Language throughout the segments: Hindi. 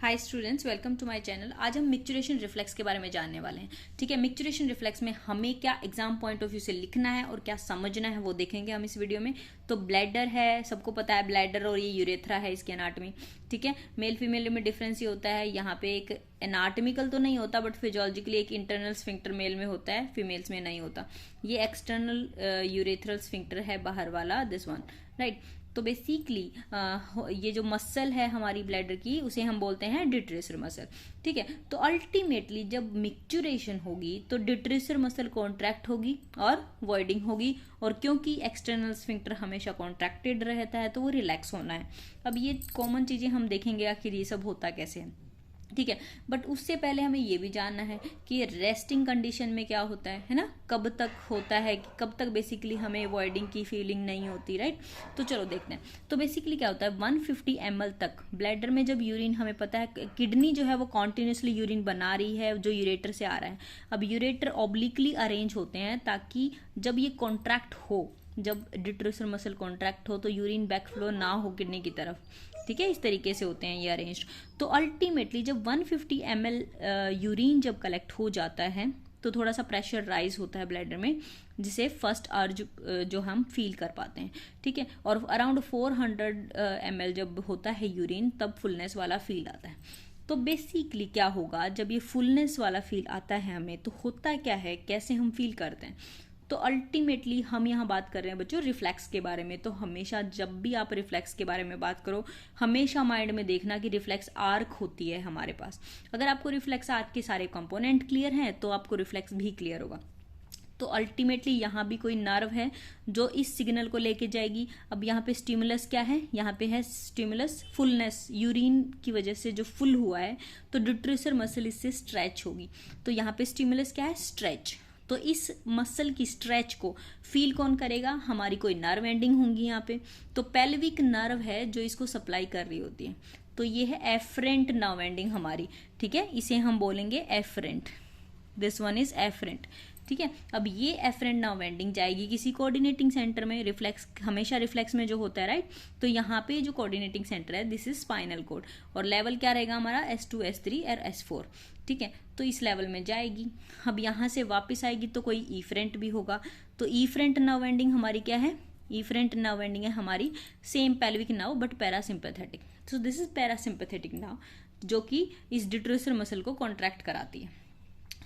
Hi students, welcome to my channel. आज हम मिक्चुरेशन रिफ्लेक्स के बारे में जानने वाले हैं। ठीक है, मिक्चुरेशन रिफ्लेक्स में हमें क्या एग्जाम पॉइंट ऑफ व्यू से लिखना है और क्या समझना है वो देखेंगे हम इस वीडियो में। तो ब्लैडर है, सबको पता है ब्लैडर, और ये यूरेथ्रा है इसकी एनाटमी। ठीक है, मेल फीमेल में डिफरेंस ये होता है, यहाँ पे एक एनाटमिकल तो नहीं होता बट फिजियोलॉजिकली एक इंटरनल स्फिंक्टर मेल में होता है, फीमेल्स में नहीं होता। ये एक्सटर्नल यूरेथ्रल स्फिंक्टर है, बाहर वाला, दिस वन, राइट। तो बेसिकली ये जो मसल है हमारी ब्लैडर की, उसे हम बोलते हैं डिट्रेसर मसल। ठीक है, तो अल्टीमेटली जब मिक्चुरेशन होगी तो डिट्रेसर मसल कॉन्ट्रैक्ट होगी और वॉइडिंग होगी, और क्योंकि एक्सटर्नल स्फिंक्टर हमेशा कॉन्ट्रैक्टेड रहता है तो वो रिलैक्स होना है। अब ये कॉमन चीजें हम देखेंगे आखिर ये सब होता कैसे है। ठीक है, बट उससे पहले हमें ये भी जानना है कि रेस्टिंग कंडीशन में क्या होता है ना, कब तक होता है, कब तक बेसिकली हमें वॉइडिंग की फीलिंग नहीं होती, राइट। तो चलो देखते हैं। तो बेसिकली क्या होता है, 150 ml तक ब्लैडर में जब यूरिन, हमें पता है किडनी जो है वो कॉन्टिन्यूसली यूरिन बना रही है जो यूरेटर से आ रहा है। अब यूरेटर ऑब्लिकली अरेंज होते हैं ताकि जब ये कॉन्ट्रैक्ट हो, जब डिट्रेसर मसल कॉन्ट्रैक्ट हो तो यूरिन बैकफ्लो ना हो किडनी की तरफ। ठीक है, इस तरीके से होते हैं ये अरेंज्ड। तो अल्टीमेटली जब 150 ml यूरिन जब कलेक्ट हो जाता है तो थोड़ा सा प्रेशर राइज होता है ब्लैडर में, जिसे फर्स्ट अर्ज जो हम फील कर पाते हैं। ठीक है, और अराउंड 400 ml जब होता है यूरिन तब फुलनेस वाला फील आता है। तो बेसिकली क्या होगा, जब ये फुलनेस वाला फील आता है हमें, तो होता क्या है, कैसे हम फील करते हैं। तो अल्टीमेटली हम यहाँ बात कर रहे हैं बच्चों रिफ्लेक्स के बारे में। तो हमेशा जब भी आप रिफ्लेक्स के बारे में बात करो, हमेशा माइंड में देखना कि रिफ्लेक्स आर्क होती है हमारे पास। अगर आपको रिफ्लेक्स आर्क के सारे कंपोनेंट क्लियर हैं तो आपको रिफ्लेक्स भी क्लियर होगा। तो अल्टीमेटली यहाँ भी कोई नर्व है जो इस सिग्नल को लेके जाएगी। अब यहाँ पे स्टिमुलस क्या है, यहाँ पे है स्टिमुलस फुलनेस, यूरिन की वजह से जो फुल हुआ है तो डिट्रेसर मसल इससे स्ट्रेच होगी। तो यहाँ पे स्टिमुलस क्या है, स्ट्रेच। तो इस मसल की स्ट्रेच को फील कौन करेगा, हमारी कोई नर्व एंडिंग होंगी यहाँ पे। तो पेल्विक नर्व है जो इसको सप्लाई कर रही होती है। तो ये है एफरेंट नर्व एंडिंग हमारी। ठीक है, इसे हम बोलेंगे afferent, this one is afferent. ठीक है, अब ये एफरेंट नर्व एंडिंग जाएगी किसी कोऑर्डिनेटिंग सेंटर में। रिफ्लेक्स हमेशा रिफ्लेक्स में जो होता है, राइट। तो यहाँ पे जो कोऑर्डिनेटिंग सेंटर है दिस इज स्पाइनल कॉर्ड, और लेवल क्या रहेगा हमारा, S2 S3 और S4। ठीक है, तो इस लेवल में जाएगी। अब यहाँ से वापस आएगी तो कोई ईफरेंट भी होगा। तो ईफरेंट नर्व एंडिंग हमारी क्या है, ईफरेंट नर्व एंडिंग है हमारी same pelvic nerve but parasympathetic. So this is parasympathetic nerve जो कि इस डिट्रेसर मसल को कॉन्ट्रैक्ट कराती है।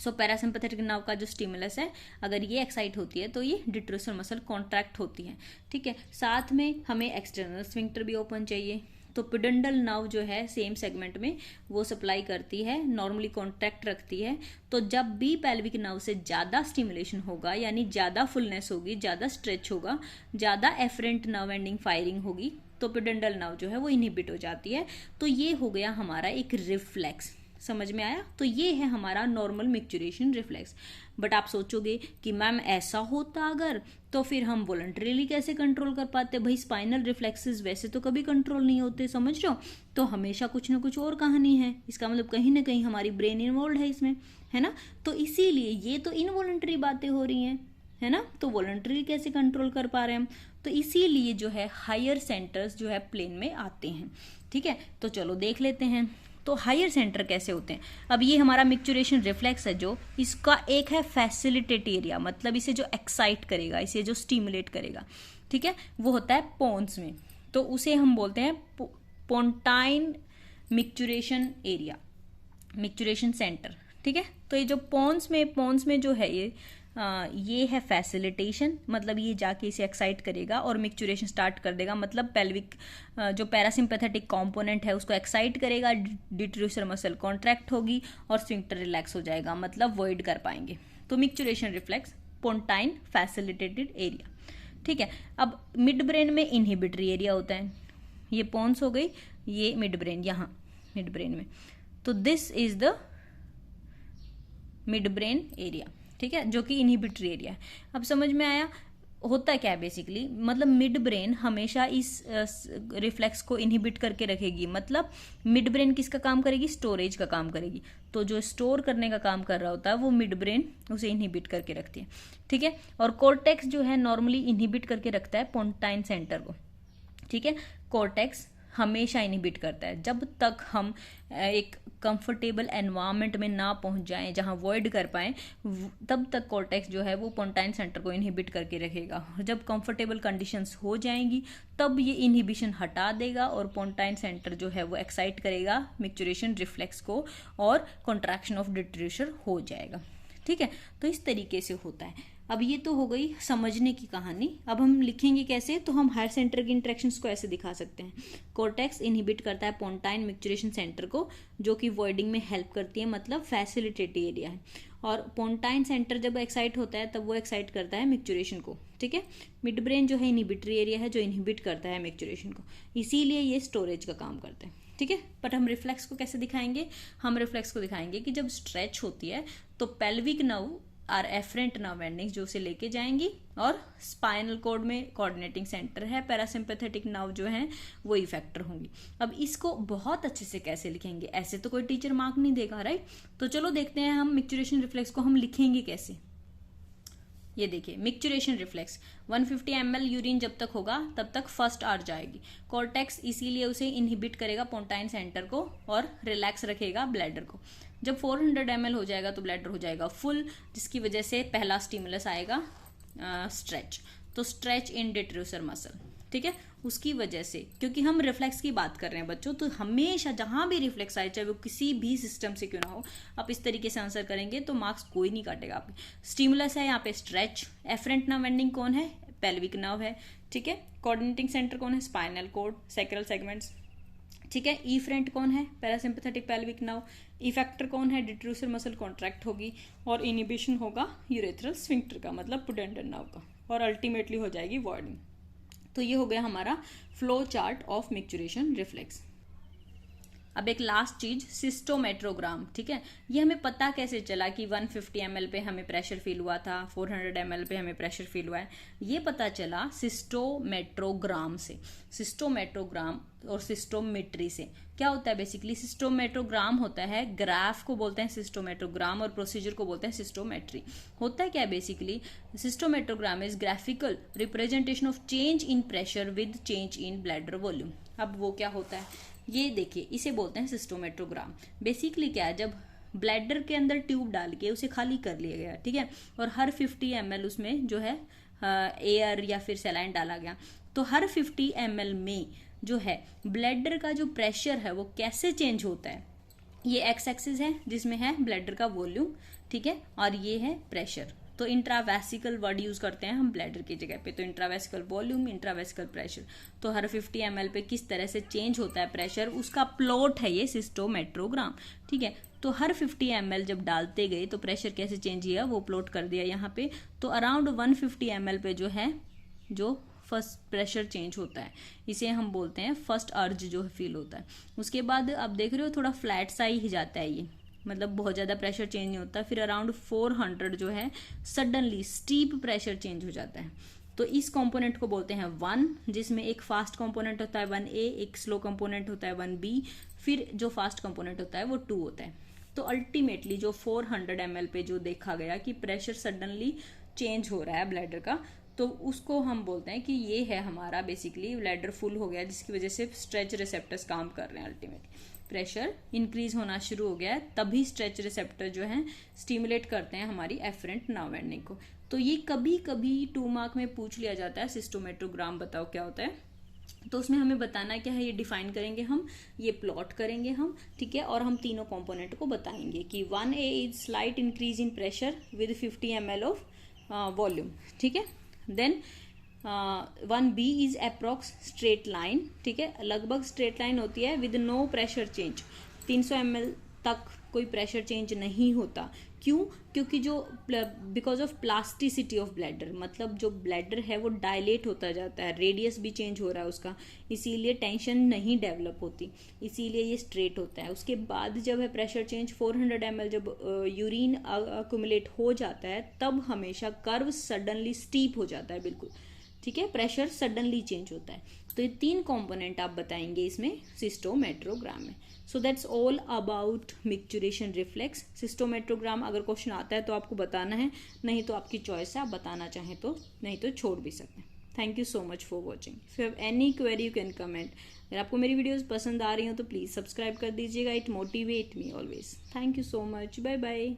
सो पैरासिम्पैथेटिक नर्व का जो स्टिमुलस है, अगर ये एक्साइट होती है तो ये डिट्रेसर मसल कॉन्ट्रैक्ट होती है। ठीक है, साथ में हमें एक्सटर्नल स्फिंक्टर भी ओपन चाहिए। तो पिडेंडल नर्व जो है सेम सेगमेंट में वो सप्लाई करती है, नॉर्मली कॉन्ट्रैक्ट रखती है। तो जब भी पेल्विक नर्व से ज़्यादा स्टिमुलेशन होगा, यानी ज़्यादा फुलनेस होगी, ज़्यादा स्ट्रेच होगा, ज़्यादा एफरेंट नर्व एंडिंग फायरिंग होगी, तो पिडेंडल नर्व जो है वो इनहिबिट हो जाती है। तो ये हो गया हमारा एक रिफ्लेक्स। समझ में आया। तो ये है हमारा नॉर्मल मिक्चुरेशन रिफ्लेक्स। बट आप सोचोगे कि मैम ऐसा होता अगर, तो फिर हम वॉलंटरीली कैसे कंट्रोल कर पाते। भाई स्पाइनल रिफ्लेक्सेस वैसे तो कभी कंट्रोल नहीं होते, समझ रहे हो। तो हमेशा कुछ ना कुछ और कहानी है, इसका मतलब कहीं ना कहीं हमारी ब्रेन इन्वॉल्व है इसमें, है ना। तो इसीलिए ये तो इनवॉलंटरी बातें हो रही हैं, है ना। तो वॉलंटरी कैसे कंट्रोल कर पा रहे हैं हम, तो इसीलिए जो है हायर सेंटर्स जो है प्लेन में आते हैं। ठीक है, तो चलो देख लेते हैं। तो हायर सेंटर कैसे होते हैं। अब ये हमारा मिक्चुरेशन रिफ्लेक्स है, जो इसका एक है फैसिलिटेट एरिया, मतलब इसे जो एक्साइट करेगा, इसे जो स्टिमुलेट करेगा, ठीक है, वो होता है पोन्स में। तो उसे हम बोलते हैं pontine micturition area, micturition centre. ठीक है, तो ये जो पोन्स में जो है ये है फैसिलिटेशन, मतलब ये जाके इसे एक्साइट करेगा और मिक्चुरेशन स्टार्ट कर देगा। मतलब पेल्विक जो पैरासिम्पैथेटिक कंपोनेंट है उसको एक्साइट करेगा, डिट्रेसर मसल कॉन्ट्रैक्ट होगी और स्फिंक्टर रिलैक्स हो जाएगा, मतलब वॉइड कर पाएंगे। तो micturition reflex pontine facilitated area. ठीक है, अब मिड ब्रेन में इनहिबिटरी एरिया होता है। ये पोन्स हो गई, ये मिड ब्रेन, यहाँ मिड ब्रेन में। तो this is the mid brain area. ठीक है, जो कि इनहिबिटरी एरिया है। अब समझ में आया होता क्या है बेसिकली, मतलब मिड ब्रेन हमेशा इस रिफ्लेक्स को इनहिबिट करके रखेगी। मतलब मिड ब्रेन किसका काम करेगी, स्टोरेज का काम करेगी। तो जो स्टोर करने का काम कर रहा होता है वो मिड ब्रेन उसे इनहिबिट करके रखती है। ठीक है, और कॉर्टेक्स जो है नॉर्मली इनहिबिट करके रखता है पोन्टाइन सेंटर को। ठीक है, कॉर्टेक्स हमेशा इनहिबिट करता है। जब तक हम एक कंफर्टेबल एनवायरनमेंट में ना पहुंच जाएं जहां वॉइड कर पाएं, तब तक कॉर्टेक्स जो है वो पोंटाइन सेंटर को इनहिबिट करके रखेगा। जब कंफर्टेबल कंडीशंस हो जाएंगी तब ये इनहिबिशन हटा देगा और पोंटाइन सेंटर जो है वो एक्साइट करेगा मिक्चुरेशन रिफ्लेक्स को और कॉन्ट्रैक्शन ऑफ डिट्रूसर हो जाएगा। ठीक है, तो इस तरीके से होता है। अब ये तो हो गई समझने की कहानी। अब हम लिखेंगे कैसे, तो हम हायर सेंटर की इंटरेक्शंस को ऐसे दिखा सकते हैं। कॉर्टेक्स इनहिबिट करता है पोंटाइन मिक्चुरेशन सेंटर को, जो कि वॉइडिंग में हेल्प करती है, मतलब फैसिलिटेटिव एरिया है। और पोंटाइन सेंटर जब एक्साइट होता है तब वो एक्साइट करता है मिक्चुरेशन को। ठीक है, मिड ब्रेन जो है इनहिबिटरी एरिया है जो इनहिबिट करता है मिक्चुरेशन को, इसीलिए ये स्टोरेज का काम करते हैं। ठीक है, पर हम रिफ्लेक्स को कैसे दिखाएंगे, हम रिफ्लेक्स को दिखाएंगे कि जब स्ट्रेच होती है तो पेल्विक नर्व और एफरेंट नर्व एंडिंग्स जो उसे लेके जाएंगी, और स्पाइनल कॉर्ड में कोऑर्डिनेटिंग सेंटर है, पैरासिम्पैथेटिक नर्व जो है वो इफेक्टर होंगी। अब इसको बहुत अच्छे से कैसे लिखेंगे, ऐसे तो कोई टीचर मार्क नहीं देगा, राइट। तो चलो देखते हैं हम मिक्चुरेशन रिफ्लेक्स को हम लिखेंगे कैसे। ये देखिए, मिक्चुरेशन रिफ्लेक्स 150 ml यूरिन जब तक होगा तब तक फर्स्ट आर जाएगी। कॉर्टेक्स इसीलिए उसे इनहिबिट करेगा पोंटाइन सेंटर को और रिलैक्स रखेगा ब्लैडर को। जब 400 ml हो जाएगा तो ब्लैडर हो जाएगा फुल, जिसकी वजह से पहला स्टिमुलस आएगा स्ट्रेच। तो स्ट्रेच इन डिट्रूसर मसल, ठीक है, उसकी वजह से, क्योंकि हम रिफ्लेक्स की बात कर रहे हैं बच्चों, तो हमेशा जहां भी रिफ्लेक्स आए, चाहे वो किसी भी सिस्टम से क्यों ना हो, आप इस तरीके से आंसर करेंगे तो मार्क्स कोई नहीं काटेगा आपके। स्टिमुलस है यहाँ पे स्ट्रेच, एफरेंट नर्व एंडिंग कौन है, पेल्विक नर्व है। ठीक है, कोऑर्डिनेटिंग सेंटर कौन है, स्पाइनल कॉर्ड, सैक्रल सेगमेंट्स। ठीक है, इफ्रेंट कौन है, पैरासिम्पैथेटिक पेल्विक नर्व। इफेक्टर कौन है, डिट्रूसर मसल कॉन्ट्रैक्ट होगी, और इनिबिशन होगा यूरेथ्रल स्फिंक्टर का, मतलब पुडेंडल नर्व का, और अल्टीमेटली हो जाएगी वॉइडिंग। तो ये हो गया हमारा flow chart of micturition reflex. अब एक लास्ट चीज, सिस्टोमेट्रोग्राम। ठीक है, ये हमें पता कैसे चला कि 150 ml पे हमें प्रेशर फील हुआ था, 400 ml पे हमें प्रेशर फील हुआ है, ये पता चला सिस्टोमेट्रोग्राम से। सिस्टोमेट्रोग्राम और सिस्टोमेट्री से क्या होता है, बेसिकली सिस्टोमेट्रोग्राम होता है, ग्राफ को बोलते हैं सिस्टोमेट्रोग्राम और प्रोसीजर को बोलते हैं सिस्टोमेट्री। होता है क्या basically, cystometrogram is graphical representation of change in pressure with change in bladder volume. अब वो क्या होता है, ये देखिए, इसे बोलते हैं सिस्टोमेट्रोग्राम। बेसिकली क्या है, जब ब्लैडर के अंदर ट्यूब डाल के उसे खाली कर लिया गया, ठीक है, और हर 50 ml उसमें जो है एयर या फिर सलाइन डाला गया, तो हर 50 ml में जो है ब्लैडर का जो प्रेशर है वो कैसे चेंज होता है। ये एक्स एक्सिस है जिसमें है ब्लैडर का वॉल्यूम, ठीक है, और ये है प्रेशर। तो इंट्रावेसिकल वर्ड यूज करते हैं हम ब्लैडर की जगह पे, तो इंट्रावेसिकल वॉल्यूम, इंट्रावेसिकल प्रेशर। तो हर 50 ml पे किस तरह से चेंज होता है प्रेशर, उसका प्लॉट है ये सिस्टोमेट्रोग्राम। ठीक है, तो हर 50 ml जब डालते गए तो प्रेशर कैसे चेंज किया वो प्लॉट कर दिया यहाँ पे। तो अराउंड 150 ml पे जो है जो फर्स्ट प्रेशर चेंज होता है, इसे हम बोलते हैं फर्स्ट अर्ज जो फील होता है। उसके बाद आप देख रहे हो थोड़ा फ्लैट सा ही जाता है ये, मतलब बहुत ज़्यादा प्रेशर चेंज नहीं होता। फिर अराउंड 400 जो है सडनली स्टीप प्रेशर चेंज हो जाता है। तो इस कंपोनेंट को बोलते हैं 1, जिसमें एक फास्ट कंपोनेंट होता है 1A, एक स्लो कंपोनेंट होता है 1B, फिर जो फास्ट कंपोनेंट होता है वो 2 होता है। तो अल्टीमेटली जो 400 ml पे जो देखा गया कि प्रेशर सडनली चेंज हो रहा है ब्लैडर का, तो उसको हम बोलते हैं कि ये है हमारा बेसिकली ब्लैडर फुल हो गया, जिसकी वजह से स्ट्रेच रिसेप्टर्स काम कर रहे हैं। अल्टीमेटली प्रेशर इंक्रीज होना शुरू हो गया है, तभी स्ट्रेच रिसेप्टर जो है स्टिमुलेट करते हैं हमारी एफरेंट नर्व एंडिंग को। तो ये कभी कभी 2 मार्क में पूछ लिया जाता है, सिस्टोमेट्रोग्राम बताओ क्या होता है। तो उसमें हमें बताना क्या है, ये डिफाइन करेंगे हम, ये प्लॉट करेंगे हम, ठीक है, और हम तीनों कंपोनेंट को बताएंगे कि 1A is slight increase in pressure with 50 ml of volume, ठीक है। Then 1B is approx straight line, ठीक है, लगभग स्ट्रेट लाइन होती है with no pressure change. 300 ml तक कोई प्रेशर चेंज नहीं होता। क्यों? क्योंकि जो because of plasticity of bladder, मतलब जो ब्लैडर है वो डायलेट होता जाता है, रेडियस भी चेंज हो रहा है उसका, इसीलिए टेंशन नहीं डेवलप होती, इसीलिए ये स्ट्रेट होता है। उसके बाद जब है प्रेशर चेंज 400 ml जब यूरिन अक्यूमुलेट हो जाता है, तब हमेशा कर्व सडनली स्टीप हो जाता है, बिल्कुल, ठीक है, प्रेशर सडनली चेंज होता है। तो ये 3 कंपोनेंट आप बताएंगे इसमें सिस्टोमेट्रोग्राम में। So that's all about micturition reflex. Cystometrogram अगर क्वेश्चन आता है तो आपको बताना है, नहीं तो आपकी चॉइस है, आप बताना चाहें तो, नहीं तो छोड़ भी सकते हैं। Thank you so much for watching. If you have any query you can comment. अगर आपको मेरी वीडियोस पसंद आ रही हो तो प्लीज़ सब्सक्राइब कर दीजिएगा, it motivate me always. Thank you so much, bye bye.